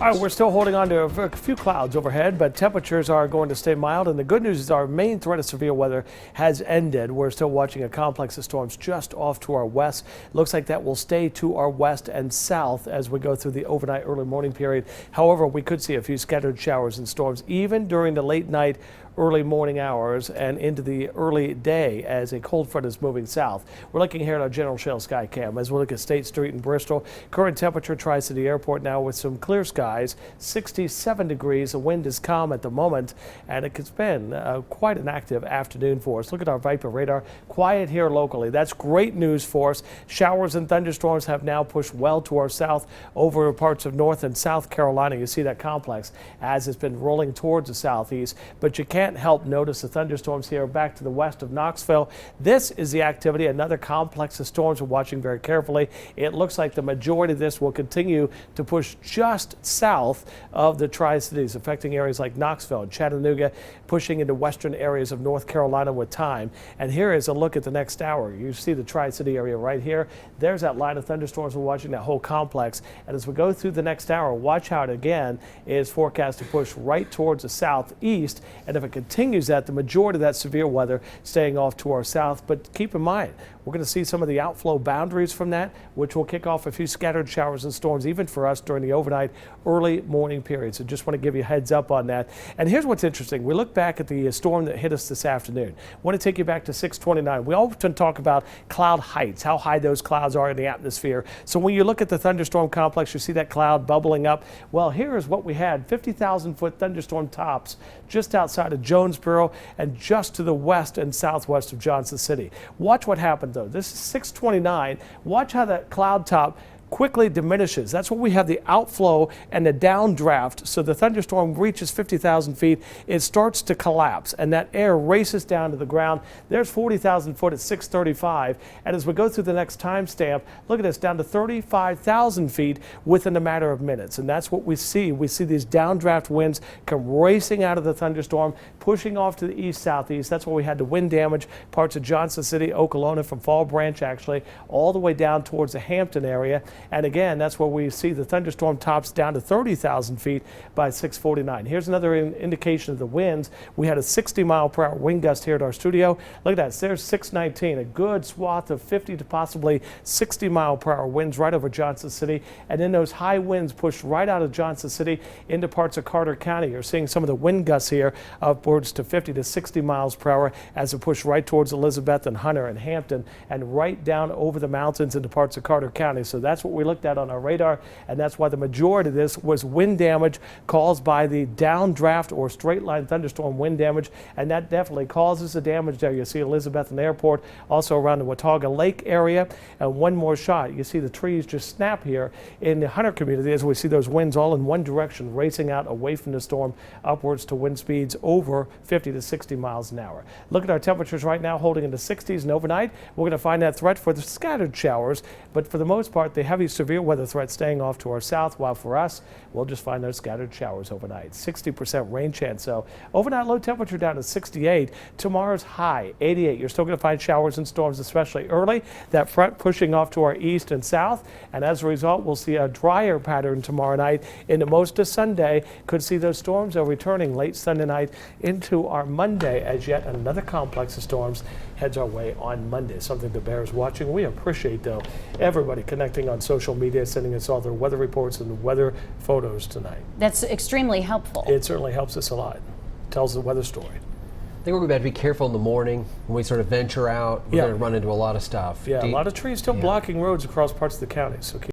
All right, we're still holding on to a few clouds overhead, but temperatures are going to stay mild. And the good news is our main threat of severe weather has ended. We're still watching a complex of storms just off to our west. Looks like that will stay to our west and south as we go through the overnight early morning period. However, we could see a few scattered showers and storms even during the late night, early morning hours and into the early day as a cold front is moving south. We're looking here at our General Shale Sky Cam as we look at State Street in Bristol. Current temperature Tri-City Airport now with some clear skies, 67 degrees. The wind is calm at the moment, and it's been quite an active afternoon for us. Look at our Viper radar. Quiet here locally. That's great news for us. Showers and thunderstorms have now pushed well to our south over parts of North and South Carolina. You see that complex as it's been rolling towards the southeast, but you can't help notice the thunderstorms here back to the west of Knoxville. This is the activity, another complex of storms we're watching very carefully. It looks like the majority of this will continue to push just south of the Tri-Cities, affecting areas like Knoxville and Chattanooga, pushing into western areas of North Carolina with time. And here is a look at the next hour. You see the Tri-City area right here. There's that line of thunderstorms we're watching, that whole complex. And as we go through the next hour, watch how it again is forecast to push right towards the southeast. And if it continues that, the majority of that severe weather staying off to our south. But keep in mind, we're going to see some of the outflow boundaries from that, which will kick off a few scattered showers and storms even for us during the overnight early morning period. So just want to give you a heads up on that. And here's what's interesting. We look back at the storm that hit us this afternoon. I want to take you back to 629. We often talk about cloud heights, how high those clouds are in the atmosphere. So when you look at the thunderstorm complex, you see that cloud bubbling up. Well, here is what we had: 50,000-foot thunderstorm tops just outside of Jonesboro and just to the west and southwest of Johnson City. Watch what happened though. This is 629. Watch how that cloud top quickly diminishes. That's when we have the outflow and the downdraft. So the thunderstorm reaches 50,000 feet. It starts to collapse and that air races down to the ground. There's 40,000 foot at 635. And as we go through the next timestamp, look at this, down to 35,000 feet within a matter of minutes. And that's what we see. We see these downdraft winds come racing out of the thunderstorm, pushing off to the east-southeast. That's where we had the wind damage parts of Johnson City, Okolona, from Fall Branch actually, all the way down towards the Hampton area. And again, that's where we see the thunderstorm tops down to 30,000 feet by 649. Here's another indication of the winds. We had a 60-mile-per-hour wind gust here at our studio. Look at that. There's 619, a good swath of 50 to possibly 60-mile-per-hour winds right over Johnson City. And then those high winds pushed right out of Johnson City into parts of Carter County. You're seeing some of the wind gusts here upwards to 50 to 60 miles per hour as it pushed right towards Elizabeth and Hunter and Hampton and right down over the mountains into parts of Carter County. So that's what we looked at on our radar, and that's why the majority of this was wind damage caused by the downdraft or straight line thunderstorm wind damage, and that definitely causes the damage there. You see Elizabeth Airport, also around the Watauga Lake area. And one more shot, you see the trees just snap here in the Hunter community as we see those winds all in one direction racing out away from the storm upwards to wind speeds over 50 to 60 miles an hour. Look at our temperatures right now holding in the 60s, and overnight we're going to find that threat for the scattered showers, but for the most part the heavy severe weather threat staying off to our south, while for us we'll just find those scattered showers overnight. 60% rain chance. So overnight low temperature down to 68. Tomorrow's high 88. You're still going to find showers and storms, especially early. That front pushing off to our east and south, and as a result we'll see a drier pattern tomorrow night into most of Sunday. Could see those storms are returning late Sunday night into our Monday as yet another complex of storms heads our way on Monday. Something that bears watching. We appreciate though everybody connecting on social media, sending us all their weather reports and weather photos tonight. That's extremely helpful. It certainly helps us a lot. Tells the weather story. I think we're going to be careful in the morning when we sort of venture out. We're going to run into a lot of stuff. Yeah, a lot of trees still blocking roads across parts of the county. So keep